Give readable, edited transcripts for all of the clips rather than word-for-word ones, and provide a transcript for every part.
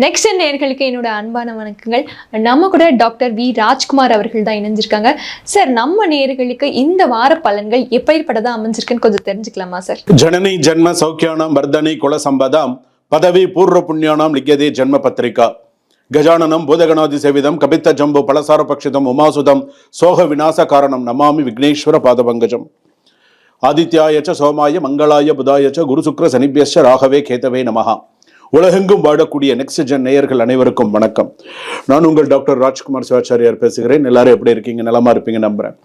Next நேயர்களுக்கு என்னோட அன்பான வணக்கங்கள். நம்ம கூட டாக்டர் வி ராஜ்குமார் அவர்கள் தான் இணைஞ்சிருக்காங்க. சார், நம்ம நேயர்களுக்கு இந்த வார பலன்கள் எப்படிப்பட்டதா அமைஞ்சிருக்குன்னு கொஞ்சம் தெரிஞ்சுக்கலாமா சார்? ஜனனி ஜன்ம சௌக்கியானாம் வர்தனி குல சம்பதாம் பதவி பூர்வ புண்ணியானாம் லிக்யதே ஜன்ம பத்திரிகா கஜானனம் பூதகணாதி சேவிதம் கபித்த ஜம்பு பலசார பக்ஷிதம் உமாசுதம் சோக விநாச காரணம் நமாமி விக்னேஸ்வர பாதபங்கஜம் ஆதித்யாயச்ச சோமாய மங்களாய புதாயச்ச குரு சுக்ர சனிபியஸ்ச ராகவே கேதவே நமஹா. உலகெங்கும் வாழக்கூடிய நெக்ஸ்ட் ஜென் நேயர்கள் அனைவருக்கும் வணக்கம். நான் உங்கள் டாக்டர் ராஜ்குமார் சிவாச்சாரியார் பேசுகிறேன். எல்லாரும் எப்படி இருக்கீங்க? நலமா இருப்பீங்க நம்புறேன்.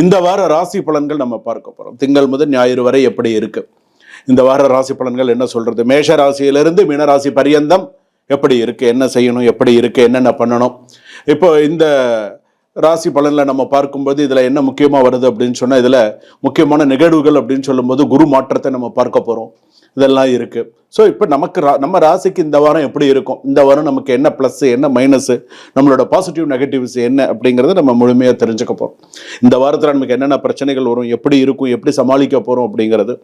இந்த வார ராசி பலன்கள் நம்ம பார்க்க போறோம். திங்கள் முதல் ஞாயிறு வரை எப்படி இருக்கு இந்த வார ராசி பலன்கள் என்ன சொல்றது? மேஷ ராசியிலிருந்து மீனராசி பரியந்தம் எப்படி இருக்கு, என்ன செய்யணும், எப்படி இருக்கு, என்னென்ன பண்ணணும். இப்போ இந்த ராசி பலனில் நம்ம பார்க்கும்போது இதில் என்ன முக்கியமாக வருது அப்படின்னு சொன்னால், இதில் முக்கியமான நிகழ்வுகள் அப்படின்னு சொல்லும்போது குரு மாற்றத்தை நம்ம பார்க்க போகிறோம். இதெல்லாம் இருக்குது. ஸோ இப்போ நம்ம ராசிக்கு இந்த வாரம் எப்படி இருக்கும், இந்த வாரம் நமக்கு என்ன ப்ளஸ்ஸு என்ன மைனஸு, நம்மளோட பாசிட்டிவ் நெகட்டிவ்ஸ் என்ன அப்படிங்கிறத நம்ம முழுமையாக தெரிஞ்சுக்க போகிறோம். இந்த வாரத்தில் நமக்கு என்னென்ன பிரச்சனைகள் வரும், எப்படி இருக்கும், எப்படி சமாளிக்க போகிறோம் அப்படிங்கிறது.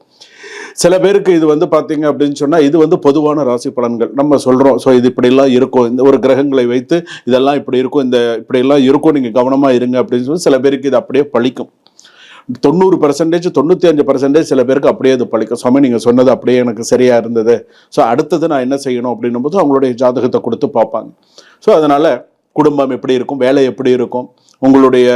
சில பேருக்கு இது பார்த்தீங்க அப்படின்னு சொன்னால், இது பொதுவான ராசி பலன்கள் நம்ம சொல்கிறோம். ஸோ இது இப்படிலாம் இருக்கும், இந்த ஒரு கிரகங்களை வைத்து இதெல்லாம் இப்படி இருக்கும், இப்படியெல்லாம் இருக்கும், நீங்கள் கவனமாக இருங்க அப்படின்னு சொல்லி சில பேருக்கு இது அப்படியே பழிக்கும். 90%, 95% சில பேருக்கு அப்படியே அது பழிக்கும். சுவாமி நீங்கள் சொன்னது அப்படியே எனக்கு சரியாக இருந்தது, ஸோ அடுத்தது நான் என்ன செய்யணும் அப்படின்னும் போது அவங்களுடைய ஜாதகத்தை கொடுத்து பார்ப்பாங்க. ஸோ அதனால் குடும்பம் எப்படி இருக்கும், வேலை எப்படி இருக்கும், உங்களுடைய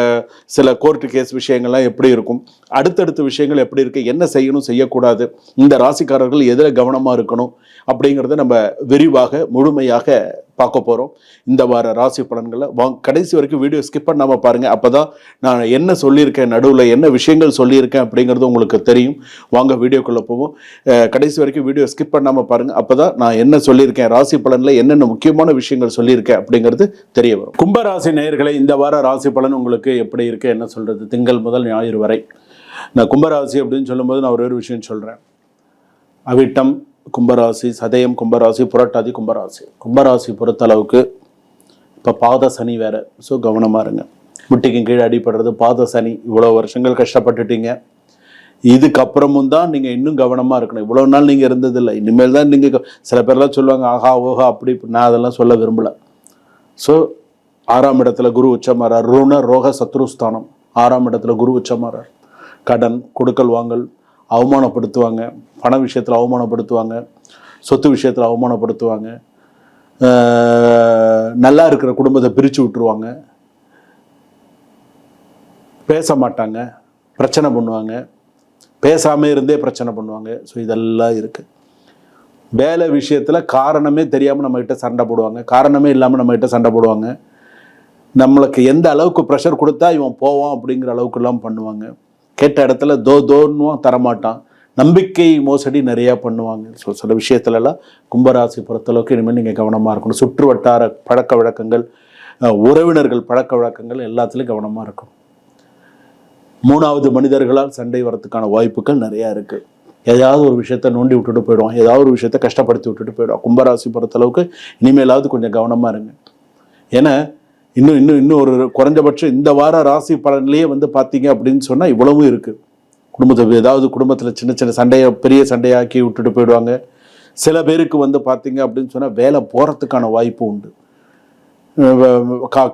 சில கோர்ட்டு கேஸ் விஷயங்கள்லாம் எப்படி இருக்கும், அடுத்தடுத்த விஷயங்கள் எப்படி இருக்குது, என்ன செய்யணும் செய்யக்கூடாது, இந்த ராசிக்காரர்கள் எதில் கவனமாக இருக்கணும் அப்படிங்கிறத நம்ம விரிவாக முழுமையாக பார்க்க போகிறோம். இந்த வார ராசி பலன்களை கடைசி வரைக்கும் வீடியோ ஸ்கிப் பண்ணாமல் பாருங்கள். அப்போ தான் நான் என்ன சொல்லியிருக்கேன், நடுவில் என்ன விஷயங்கள் சொல்லியிருக்கேன் அப்படிங்கிறது உங்களுக்கு தெரியும். வாங்க வீடியோக்குள்ளே போவோம். கடைசி வரைக்கும் வீடியோ ஸ்கிப் பண்ணாமல் பாருங்கள். அப்போ தான் நான் என்ன சொல்லியிருக்கேன், ராசி பலனில் என்னென்ன முக்கியமான விஷயங்கள் சொல்லியிருக்கேன் அப்படிங்கிறது தெரிய வரும். கும்பராசி நேயர்களை, இந்த வார ராசி பலன் உங்களுக்கு எப்படி இருக்குது, என்ன சொல்கிறது? திங்கள் முதல் ஞாயிறு வரை. நான் கும்பராசி அப்படின்னு சொல்லும்போது நான் ஒரு விஷயம் சொல்கிறேன். அவிட்டம் கும்பராசி, சதயம் கும்பராசி, புரட்டாதி கும்பராசி. கும்பராசி பொறுத்தளவுக்கு இப்போ பாத சனி வேறு. ஸோ கவனமாக இருங்க. முட்டிக்கு கீழே அடிப்படுறது பாத சனி. இவ்வளோ வருஷங்கள் கஷ்டப்பட்டுட்டீங்க. இதுக்கப்புறமும் தான் நீங்கள் இன்னும் கவனமாக இருக்கணும். இவ்வளோ நாள் நீங்கள் இருந்ததில்லை, இனிமேல் தான் நீங்கள். சில பேர்லாம் சொல்லுவாங்க ஆஹா ஓஹா அப்படி. நான் அதெல்லாம் சொல்ல விரும்பலை. ஸோ 6ஆம் இடத்துல குரு உச்சமாறார். ருண ரோக சத்ருஸ்தானம். 6ஆம் இடத்துல குரு உச்சமாறார். கடன் கொடுக்கல் வாங்கல் அவமானப்படுத்துவாங்க, பண விஷயத்தில் அவமானப்படுத்துவாங்க, சொத்து விஷயத்தில் அவமானப்படுத்துவாங்க, நல்லா இருக்கிற குடும்பத்தை பிரித்து விட்டுருவாங்க, பேச மாட்டாங்க, பிரச்சனை பண்ணுவாங்க, பேசாமல் இருந்தே பிரச்சனை பண்ணுவாங்க. ஸோ இதெல்லாம் இருக்குது. வேலை விஷயத்தில் காரணமே தெரியாமல் நம்மகிட்ட சண்டை போடுவாங்க, காரணமே இல்லாமல் நம்மகிட்ட சண்டை போடுவாங்க. நம்மளுக்கு எந்த அளவுக்கு ப்ரெஷர் கொடுத்தா இவன் போவான் அப்படிங்கிற அளவுக்குலாம் பண்ணுவாங்க. கேட்ட இடத்துல தோன்னும் தரமாட்டான். நம்பிக்கை மோசடி நிறையா பண்ணுவாங்க. ஸோ சில விஷயத்துலலாம் கும்பராசி பொறுத்தளவுக்கு இனிமேல் நீங்கள் கவனமாக இருக்கணும். சுற்று வட்டார பழக்க வழக்கங்கள், உறவினர்கள் பழக்க வழக்கங்கள் எல்லாத்துலேயும் கவனமாக இருக்கணும். 3வது மனிதர்களால் சண்டை வரத்துக்கான வாய்ப்புகள் நிறையா இருக்குது. ஏதாவது ஒரு விஷயத்த நோண்டி விட்டுட்டு போயிடுவான், ஏதாவது ஒரு விஷயத்த கஷ்டப்படுத்தி விட்டுட்டு போயிடுவான். கும்பராசி பொறுத்தளவுக்கு இனிமேலாவது கொஞ்சம் கவனமாக இருங்க. ஏன்னா இன்னும் ஒரு குறைஞ்சபட்சம் இந்த வார ராசி பலன்லேயே பார்த்தீங்க அப்படின்னு சொன்னால் இவ்வளவும் இருக்குது. குடும்பத்தில் சின்ன சின்ன சண்டையை பெரிய சண்டையாக்கி விட்டுட்டு போயிடுவாங்க. சில பேருக்கு பார்த்தீங்க அப்படின்னு சொன்னால் வேலை போகிறதுக்கான வாய்ப்பு உண்டு.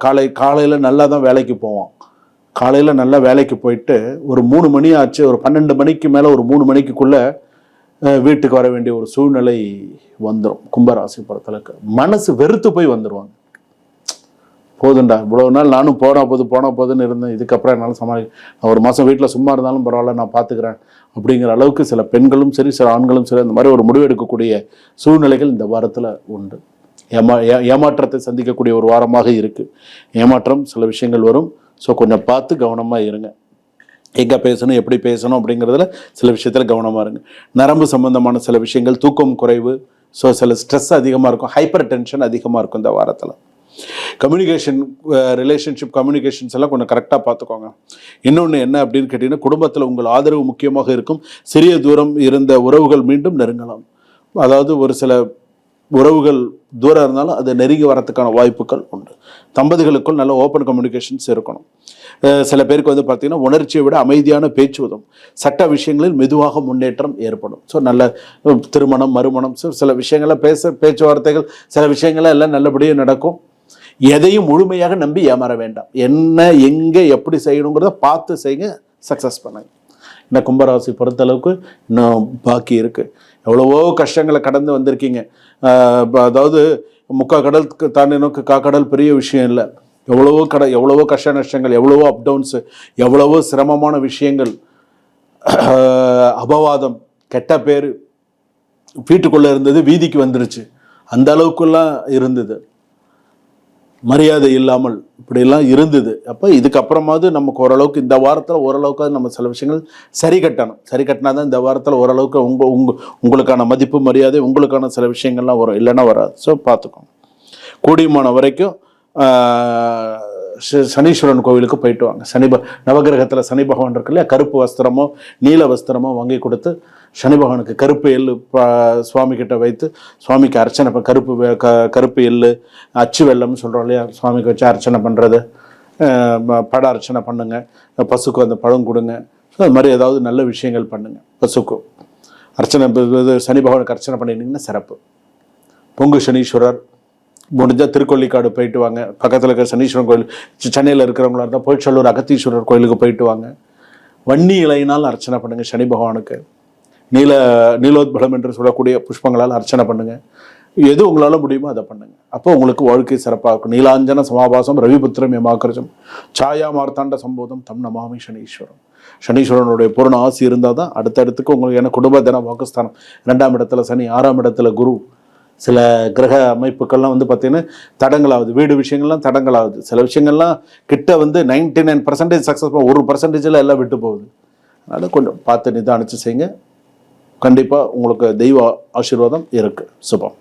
காலையில் நல்லா தான் வேலைக்கு போவான். காலையில் நல்லா வேலைக்கு போயிட்டு ஒரு 3 மணி ஆச்சு, ஒரு 12 மணிக்கு மேலே ஒரு 3 மணிக்குள்ளே வீட்டுக்கு வர வேண்டிய ஒரு சூழ்நிலை வந்துடும். கும்பராசி பொறுத்தளவுக்கு மனசு வெறுத்து போய் வந்துடுவாங்க. போதுண்டா, இவ்வளோ நாள் நானும் போனா போதுன்னு இருந்தேன், இதுக்கப்புறம் என்னால் ஒரு மாதம் வீட்டில் சும்மா இருந்தாலும் பரவாயில்ல, நான் பார்த்துக்கிறேன் அப்படிங்கிற அளவுக்கு சில பெண்களும் சரி சில ஆண்களும் சரி அந்த மாதிரி ஒரு முடிவு எடுக்கக்கூடிய சூழ்நிலைகள் இந்த வாரத்தில் உண்டு. ஏமாற்றத்தை சந்திக்கக்கூடிய ஒரு வாரமாக இருக்குது. ஏமாற்றம் சில விஷயங்கள் வரும். ஸோ கொஞ்சம் பார்த்து கவனமாக இருங்க. எங்கே பேசணும், எப்படி பேசணும் அப்படிங்கிறதுல சில விஷயத்தில் கவனமாக இருங்க. நரம்பு சம்பந்தமான சில விஷயங்கள், தூக்கம் குறைவு, ஸோ சில ஸ்ட்ரெஸ் அதிகமாக இருக்கும், ஹைப்பர் டென்ஷன் அதிகமாக இருக்கும் இந்த வாரத்தில். கம்யூனிகேஷன், ரிலேஷன்ஷிப் கம்யூனிகேஷன்ஸ் எல்லாம் கொஞ்சம் கரெக்டாக பார்த்துக்கோங்க. இன்னொன்று என்ன அப்படின்னு கேட்டிங்கன்னா, குடும்பத்தில் உங்கள் ஆதரவு முக்கியமாக இருக்கும். சிறிய தூரம் இருந்த உறவுகள் மீண்டும் நெருங்கலாம். அதாவது ஒரு சில உறவுகள் தூரம் இருந்தாலும் அது நெருங்கி வரத்துக்கான வாய்ப்புகள் உண்டு. தம்பதிகளுக்குள் நல்ல ஓப்பன் கம்யூனிகேஷன்ஸ் இருக்கணும். சில பேருக்கு வந்து பார்த்தீங்கன்னா உணர்ச்சியை விட அமைதியான பேச்சு உதவும். சட்ட விஷயங்களில் மெதுவாக முன்னேற்றம் ஏற்படும். ஸோ நல்ல திருமணம் மறுமணம் சில விஷயங்கள பேச்சுவார்த்தைகள் சில விஷயங்கள்லாம் எல்லாம் நல்லபடியாக நடக்கும். எதையும் முழுமையாக நம்பி ஏமாற வேண்டாம். என்ன எங்கே எப்படி செய்யணுங்கிறத பார்த்து செய்யுங்க, சக்ஸஸ் பண்ணுங்க. இந்த கும்பராசி பொறுத்தளவுக்கு இன்னும் பாக்கி இருக்குது. எவ்வளவோ கஷ்டங்களை கடந்து வந்திருக்கீங்க. அதாவது முக்கா கடலுக்கு தாண்டி நோக்கு காக்கடல் பெரிய விஷயம் இல்லை. எவ்வளவோ கஷ்ட நஷ்டங்கள், எவ்வளவோ அப்டவுன்ஸு, எவ்வளவோ சிரமமான விஷயங்கள், அபவாதம், கெட்ட பேர் வீட்டுக்குள்ளே இருந்தது வீதிக்கு வந்துருச்சு. அந்த அளவுக்குலாம் இருந்தது. மரியாதை இல்லாமல் இப்படிலாம் இருந்தது. அப்போ இதுக்கப்புறமாவது நமக்கு ஓரளவுக்கு இந்த வாரத்தில் ஓரளவுக்கு நம்ம சில விஷயங்கள் சரி கட்டணும். சரி கட்டினா தான் இந்த வாரத்தில் ஓரளவுக்கு உங்களுக்கான மதிப்பு மரியாதை உங்களுக்கான சில விஷயங்கள்லாம் வரும், இல்லைன்னா வராது. ஸோ பார்த்துக்கோங்க. கூடியமான வரைக்கும் சனீஸ்வரன் கோவிலுக்கு போயிட்டு வாங்க. நவகிரகத்தில் சனி பகவான் இருக்கு இல்லையா, கருப்பு வஸ்திரமோ நீல வஸ்திரமோ வாங்கி கொடுத்து சனி பகவானுக்கு கருப்பு எள்ளு சுவாமி கிட்ட வைத்து சுவாமிக்கு அர்ச்சனை கருப்பு எள்ளு அச்சு வெள்ளம்னு சொல்கிறோம் இல்லையா, சுவாமிக்கு வச்சு அர்ச்சனை பண்ணுறது, பட அர்ச்சனை பண்ணுங்க, பசுக்கு அந்த பழம் கொடுங்க. ஸோ அது மாதிரி ஏதாவது நல்ல விஷயங்கள் பண்ணுங்க. பசுக்கும் அர்ச்சனை, சனி பகவானுக்கு அர்ச்சனை பண்ணிட்டீங்கன்னா சிறப்பு. பொங்கு சனீஸ்வரர் முடிஞ்சால் திருக்கொள்ளிக்காடு போயிட்டு வாங்க. பக்கத்தில் இருக்கிற சனீஸ்வரன் கோயில், சென்னையில் இருக்கிறவங்களா இருந்தால் போய்ச்சல்லூர் அகத்தீஸ்வரர் கோயிலுக்கு போயிட்டு வாங்க. வன்னி இலையினால் அர்ச்சனை பண்ணுங்க. சனி பகவானுக்கு நீலோத்பலம் என்று சொல்லக்கூடிய புஷ்பங்களால் அர்ச்சனை பண்ணுங்க. எது உங்களால் முடியுமோ அதை பண்ணுங்க. அப்போ உங்களுக்கு வாழ்க்கை சிறப்பாக இருக்கும். நீலாஞ்சன சமாபாசம் ரவிபுத்திரம் யமாக்கரஜம் சாயா மார்த்தாண்ட சம்போதம் தம் நமாமி சனீஸ்வரம். சனீஸ்வரனுடைய பூர்ண ஆசி இருந்தால் தான் அடுத்தடுத்துக்கு உங்களுக்கு ஏன்னா குடும்ப தின வாக்குஸ்தானம் 2ஆம் இடத்துல சனி, 6ஆம் இடத்துல குரு, சில கிரக அமைப்புகள்லாம் வந்து பார்த்தீங்கன்னா தடங்களாகுது. வீடு விஷயங்கள்லாம் தடங்களாகுது. சில விஷயங்கள்லாம் கிட்ட வந்து 99% சக்ஸஸ், 1% எல்லாம் விட்டு போகுது. அதனால் கொஞ்சம் பார்த்து நிதானிச்சு செய்யுங்க. கண்டிப்பாக உங்களுக்கு தெய்வ ஆசீர்வாதம் இருக்குது. சுபம்.